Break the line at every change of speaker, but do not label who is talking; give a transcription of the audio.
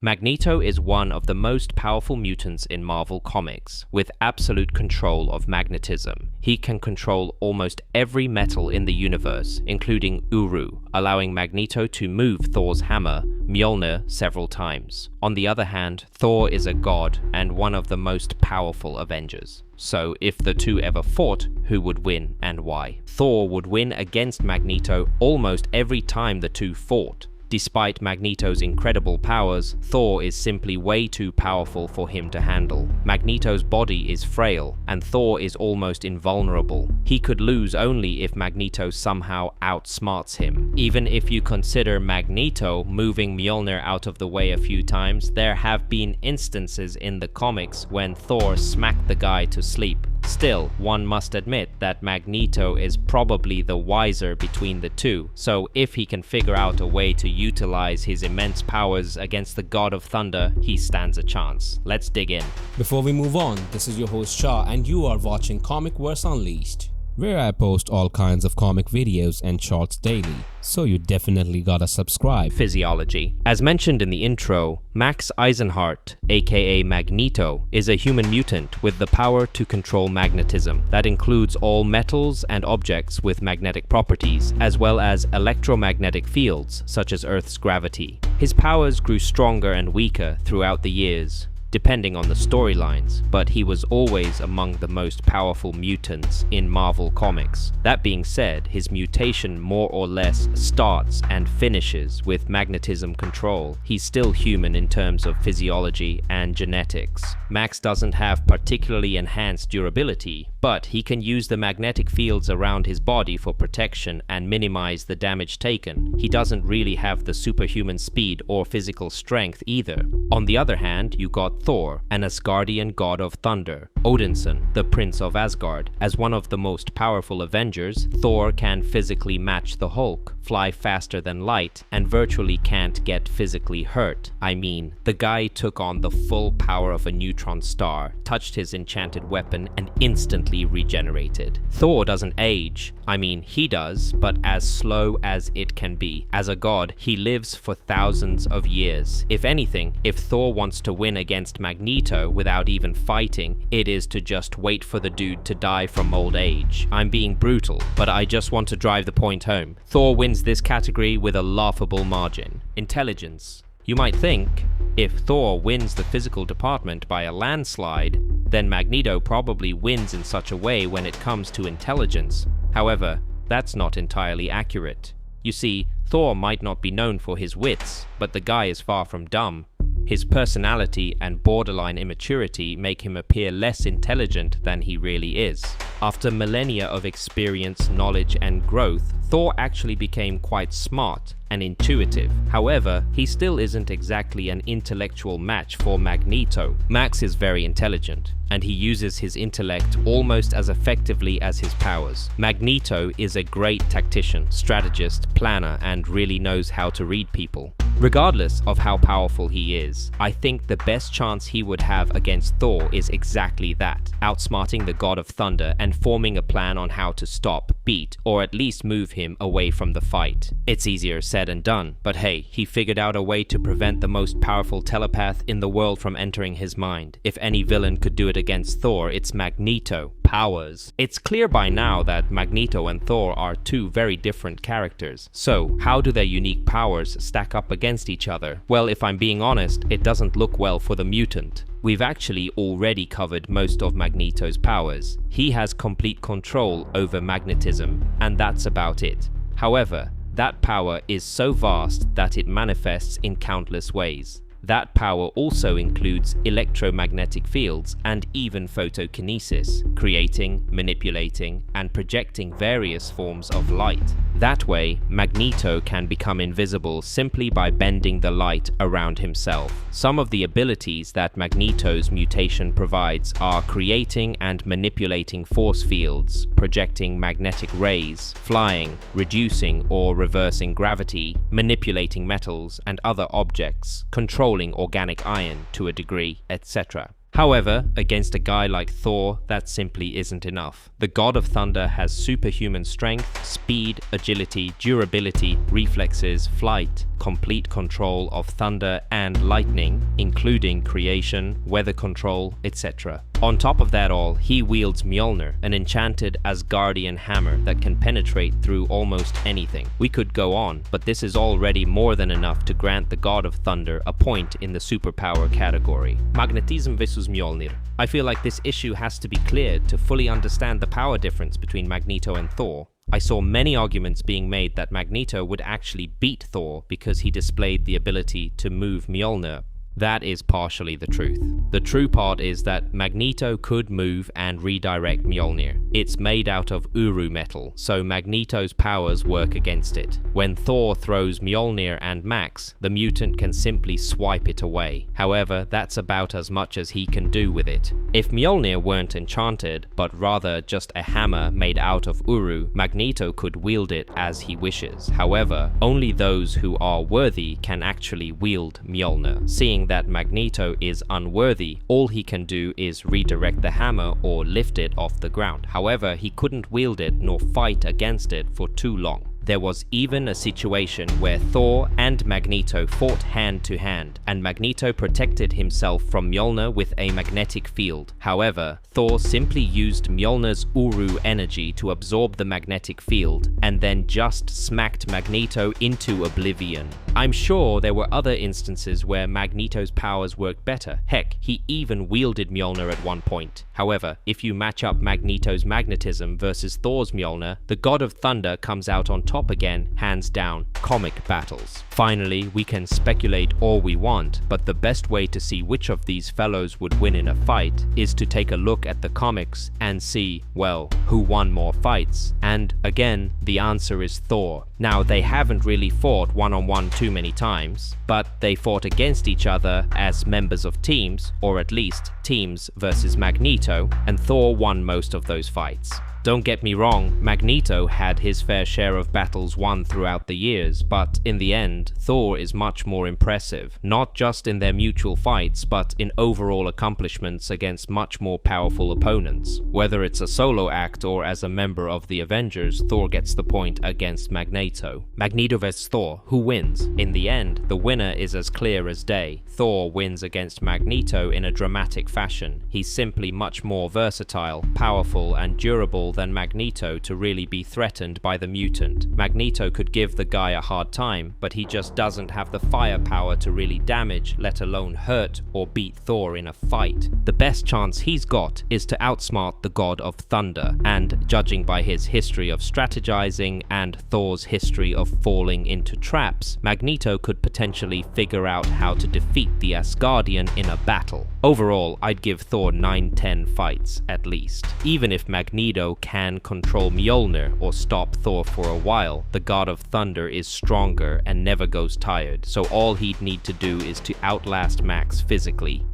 Magneto is one of the most powerful mutants in Marvel Comics, with absolute control of magnetism. He can control almost every metal in the universe, including Uru, allowing Magneto to move Thor's hammer, Mjolnir, several times. On the other hand, Thor is a god and one of the most powerful Avengers. So if the two ever fought, who would win and why? Thor would win against Magneto almost every time the two fought. Despite Magneto's incredible powers, Thor is simply way too powerful for him to handle. Magneto's body is frail, and Thor is almost invulnerable. He could lose only if Magneto somehow outsmarts him. Even if you consider Magneto moving Mjolnir out of the way a few times, there have been instances in the comics when Thor smacked the guy to sleep. Still, one must admit that Magneto is probably the wiser between the two, so if he can figure out a way to utilize his immense powers against the God of Thunder, he stands a chance. Let's dig in.
Before we move on, this is your host Shah and you are watching Comic Verse Unleashed, where I post all kinds of comic videos and shorts daily, so you definitely gotta subscribe.
Physiology. As mentioned in the intro, Max Eisenhardt, aka Magneto, is a human mutant with the power to control magnetism. That includes all metals and objects with magnetic properties, as well as electromagnetic fields, such as Earth's gravity. His powers grew stronger and weaker throughout the years, depending on the storylines, but he was always among the most powerful mutants in Marvel Comics. That being said, his mutation more or less starts and finishes with magnetism control. He's still human in terms of physiology and genetics. Max doesn't have particularly enhanced durability, but he can use the magnetic fields around his body for protection and minimize the damage taken. He doesn't really have the superhuman speed or physical strength either. On the other hand, you got Thor, an Asgardian god of thunder. Odinson, the prince of Asgard. As one of the most powerful Avengers, Thor can physically match the Hulk, fly faster than light, and virtually can't get physically hurt. I mean, the guy took on the full power of a neutron star, touched his enchanted weapon, and instantly regenerated. Thor doesn't age. I mean, he does, but as slow as it can be. As a god, he lives for thousands of years. If anything, if Thor wants to win against Magneto without even fighting, it is to just wait for the dude to die from old age. I'm being brutal, but I just want to drive the point home. Thor wins this category with a laughable margin. Intelligence. You might think, if Thor wins the physical department by a landslide, then Magneto probably wins in such a way when it comes to intelligence. However, that's not entirely accurate. You see, Thor might not be known for his wits, but the guy is far from dumb. His personality and borderline immaturity make him appear less intelligent than he really is. After millennia of experience, knowledge, and growth, Thor actually became quite smart and intuitive. However, he still isn't exactly an intellectual match for Magneto. Max is very intelligent, and he uses his intellect almost as effectively as his powers. Magneto is a great tactician, strategist, planner, and really knows how to read people. Regardless of how powerful he is, I think the best chance he would have against Thor is exactly that, outsmarting the God of Thunder and forming a plan on how to stop, beat, or at least move him away from the fight. It's easier said and done, but hey, he figured out a way to prevent the most powerful telepath in the world from entering his mind. If any villain could do it against Thor, it's Magneto. Powers. It's clear by now that Magneto and Thor are two very different characters. So, how do their unique powers stack up against each other? Well, if I'm being honest, it doesn't look well for the mutant. We've actually already covered most of Magneto's powers. He has complete control over magnetism, and that's about it. However, that power is so vast that it manifests in countless ways. That power also includes electromagnetic fields and even photokinesis, creating, manipulating, and projecting various forms of light. That way, Magneto can become invisible simply by bending the light around himself. Some of the abilities that Magneto's mutation provides are creating and manipulating force fields, projecting magnetic rays, flying, reducing or reversing gravity, manipulating metals and other objects, controlling organic iron to a degree, etc. However, against a guy like Thor, that simply isn't enough. The god of thunder has superhuman strength, speed, agility, durability, reflexes, flight, complete control of thunder and lightning, including creation, weather control, etc. On top of that all, he wields Mjolnir, an enchanted Asgardian hammer that can penetrate through almost anything. We could go on, but this is already more than enough to grant the god of thunder a point in the superpower category. Magnetism versus Mjolnir. I feel like this issue has to be cleared to fully understand the power difference between Magneto and Thor. I saw many arguments being made that Magneto would actually beat Thor because he displayed the ability to move Mjolnir. That is partially the truth. The true part is that Magneto could move and redirect Mjolnir. It's made out of Uru metal, so Magneto's powers work against it. When Thor throws Mjolnir and Max, the mutant can simply swipe it away. However, that's about as much as he can do with it. If Mjolnir weren't enchanted, but rather just a hammer made out of Uru, Magneto could wield it as he wishes. However, only those who are worthy can actually wield Mjolnir. Seeing that Magneto is unworthy, all he can do is redirect the hammer or lift it off the ground. However, he couldn't wield it nor fight against it for too long. There was even a situation where Thor and Magneto fought hand to hand, and Magneto protected himself from Mjolnir with a magnetic field. However, Thor simply used Mjolnir's Uru energy to absorb the magnetic field, and then just smacked Magneto into oblivion. I'm sure there were other instances where Magneto's powers worked better. Heck, he even wielded Mjolnir at one point. However, if you match up Magneto's magnetism versus Thor's Mjolnir, the god of thunder comes out on top again, hands down. Comic battles. Finally, we can speculate all we want, but the best way to see which of these fellows would win in a fight is to take a look at the comics and see, well, who won more fights. And again, the answer is Thor. Now, they haven't really fought one-on-one too many times, but they fought against each other as members of teams, or at least teams versus Magneto, and Thor won most of those fights. Don't get me wrong, Magneto had his fair share of battles won throughout the years, but in the end, Thor is much more impressive, not just in their mutual fights, but in overall accomplishments against much more powerful opponents. Whether it's a solo act or as a member of the Avengers, Thor gets the point against Magneto. Magneto vs Thor, who wins? In the end, the winner is as clear as day. Thor wins against Magneto in a dramatic fashion. He's simply much more versatile, powerful, and durable than Magneto to really be threatened by the mutant. Magneto could give the guy a hard time, but he just doesn't have the firepower to really damage, let alone hurt or beat Thor in a fight. The best chance he's got is to outsmart the god of thunder, and judging by his history of strategizing and Thor's history of falling into traps, Magneto could potentially figure out how to defeat the Asgardian in a battle. Overall, I'd give Thor 9-10 fights at least. Even if Magneto can control Mjolnir or stop Thor for a while, the god of thunder is stronger and never goes tired, so all he'd need to do is to outlast Max physically.